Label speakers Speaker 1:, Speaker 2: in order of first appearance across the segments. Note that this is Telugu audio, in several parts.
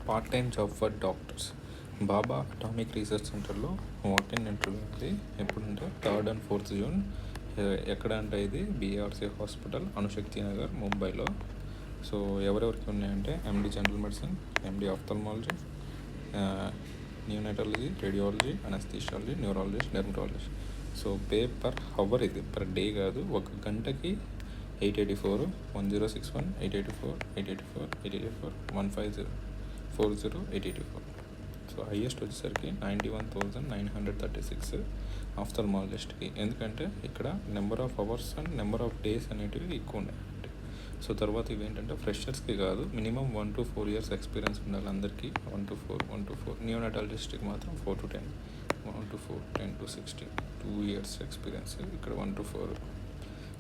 Speaker 1: Part time job for doctors. Baba atomic research సెంటర్లో వాకిన్ ఇంటర్వ్యూ ఉంది. ఎప్పుడంటే 3rd and 4th June. ఎక్కడ అంటే ఇది బీఆర్సీ హాస్పిటల్, అణుశక్తి నగర్, ముంబైలో. సో ఎవరెవరికి ఉన్నాయంటే MD general medicine, MD ophthalmology, neonatology, radiology, anaesthesiology, neurologist, dermatologist. So pay per hour, ఇది పర్ డే కాదు, ఒక గంటకి 884, 1061, 884, 884, 884, 150, 40, 884. సో హైయెస్ట్ వచ్చేసరికి 91,936 ఆఫ్థల్మాలజిస్ట్కి. ఎందుకంటే ఇక్కడ number of hours and number of days అనేటివి ఎక్కువ ఉన్నాయి. సో తర్వాత ఇవేంటంటే ఫ్రెషర్స్కి కాదు, మినిమం 1 to 4 years ఎక్స్పీరియన్స్ ఉండాలి అందరికీ. 1 to 4. న్యూనటాలజిస్ట్కి మాత్రం 4 to 10, 1 to 4, 10 to 16, 2 years experience. ఇక్కడ 1 to 4.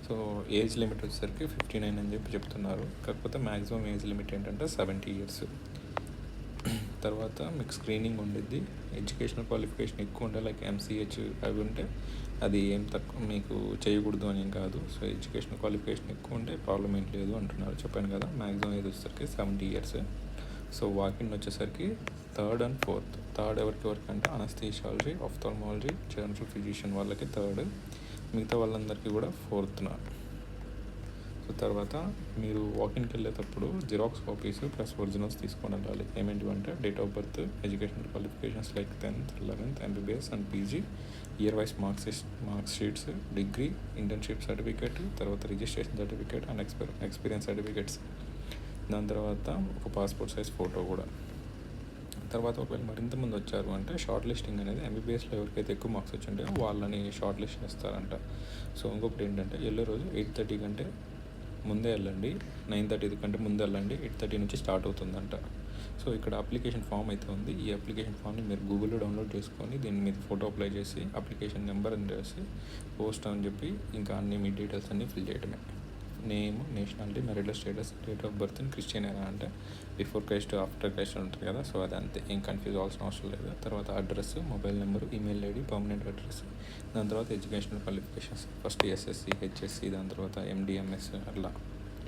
Speaker 1: సో ఏజ్ లిమిట్ వచ్చేసరికి 59 అని చెప్తున్నారు. కాకపోతే మ్యాక్సిమం ఏజ్ లిమిట్ ఏంటంటే 70 years. తర్వాత మీకు స్క్రీనింగ్ ఉండిద్ది. ఎడ్యుకేషనల్ క్వాలిఫికేషన్ ఎక్కువ ఉంటే, లైక్ MCH అవి ఉంటే అది ఏం తక్కువ మీకు చేయకూడదు అని ఏం కాదు. సో ఎడ్యుకేషనల్ క్వాలిఫికేషన్ ఎక్కువ ఉంటే ప్రాబ్లం ఏం లేదు అంటున్నారు. చెప్పాను కదా, మ్యాక్సిమం ఏజ్ వచ్చేసరికి 70 years. సో వాకిన్ వచ్చేసరికి 3rd and 4th. 3rd ఎవరికి అంటే అనస్థీషియాలజీ, ఆఫ్థల్మాలజీ, జనరల్ ఫిజిషియన్ వాళ్ళకి 3rd, మిగతా వాళ్ళందరికీ కూడా 4th. సో తర్వాత మీరు వాకిన్కి వెళ్ళేటప్పుడు జిరాక్స్ కాపీస్ ప్లస్ ఒరిజినల్స్ తీసుకొని వెళ్ళాలి. ఏమేంటివంటే date of birth, educational qualifications like 10th, 11th, MBBS and PG, year wise marks sheets, degree, internship certificate, తర్వాత registration certificate and experience certificates. దాని తర్వాత ఒక పాస్పోర్ట్ సైజ్ ఫోటో కూడా. తర్వాత ఒకవేళ మరింత ముందు వచ్చారు అంటే షార్ట్ లిస్టింగ్ అనేది MBBSలో ఎవరికైతే ఎక్కువ మార్క్స్ వచ్చింటాయో వాళ్ళని షార్ట్ లిస్ట్ చేస్తారంట. సో ఇంకొకటి ఏంటంటే వెళ్ళే రోజు 8:30 కంటే ముందే వెళ్ళండి, 9:30 కంటే ముందే వెళ్ళండి. 8:30 నుంచి స్టార్ట్ అవుతుందంట. సో ఇక్కడ అప్లికేషన్ ఫామ్ అయితే ఉంది. ఈ అప్లికేషన్ ఫామ్ని మీరు గూగుల్లో డౌన్లోడ్ చేసుకొని దీని మీద ఫోటో అప్లై చేసి అప్లికేషన్ నెంబర్ అని చేసి పోస్ట్ అని చెప్పి ఇంకా అన్ని మీ డీటెయిల్స్ అన్నీ ఫిల్ చేయడమే. Name, nationality, marital status, date of birth, Christian ఏనా అంటే బిఫోర్ క్రైస్ట్ ఆఫ్టర్ క్రైస్ట్ ఉంటుంది కదా, సో అది అంతే, ఏం కన్ఫ్యూజ్ అవ్వాల్సిన అవసరం లేదు. తర్వాత address, mobile number, email ID, permanent address. దాని తర్వాత educational qualifications, first SSC, HSC, దాని తర్వాత MD, MS, అట్లా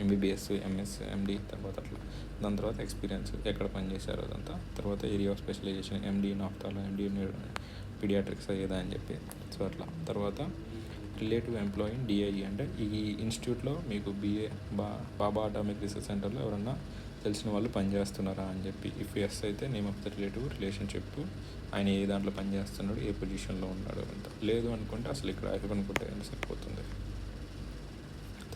Speaker 1: MBBS, MS, MD, తర్వాత అట్లా. దాని తర్వాత ఎక్స్పీరియన్స్, ఎక్కడ పనిచేశారు అదంతా. తర్వాత area of specialisation, MD in ophthalmo, MD in paediatrics అయ్యేదా అని చెప్పి. సో అట్లా. తర్వాత రిలేటివ్ ఎంప్లాయీ ఇన్ DIE అంటే ఈ ఇన్స్టిట్యూట్లో మీకు బాబా అటామిక్ రీసెర్చ్ సెంటర్లో ఎవరన్నా తెలిసిన వాళ్ళు పనిచేస్తున్నారా అని చెప్పి. ఇఫ్ ఎస్ అయితే name of the relative, relationship, ఆయన ఏ దాంట్లో పనిచేస్తున్నాడు, ఏ పొజిషన్లో ఉన్నాడు అంతా. లేదు అనుకుంటే అసలు ఇక్కడ అనుకుంటే సరిపోతుంది.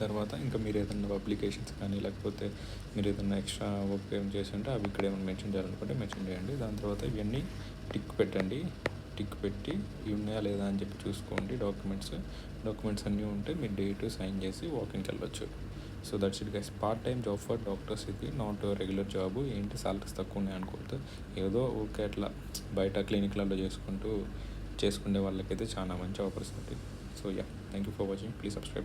Speaker 1: తర్వాత ఇంకా మీరు ఏదైనా అప్లికేషన్స్ కానీ లేకపోతే మీరు ఏదైనా ఎక్స్ట్రా వర్క్ ఏం చేసి ఉంటే అవి ఇక్కడ ఏమైనా మెన్షన్ చేయాలనుకుంటే మెన్షన్ చేయండి. దాని తర్వాత ఇవన్నీ టిక్ పెట్టండి. టిక్ పెట్టి ఇవి ఉన్నాయా లేదా అని చెప్పి చూసుకోండి. డాక్యుమెంట్స్ అన్నీ ఉంటే మీరు డేట్ సైన్ చేసి వాకిన్కి వెళ్ళొచ్చు. So that's it guys. Part time job for doctors, ఇది నాట్ రెగ్యులర్ జాబ్. ఏంటి సాలరీస్ తక్కువ ఉన్నాయి అనుకోవద్దు. ఏదో ఓకే అట్లా బయట క్లినిక్లలో చేసుకునే వాళ్ళకైతే చాలా మంచి opportunity. So thank you for watching. Please subscribe.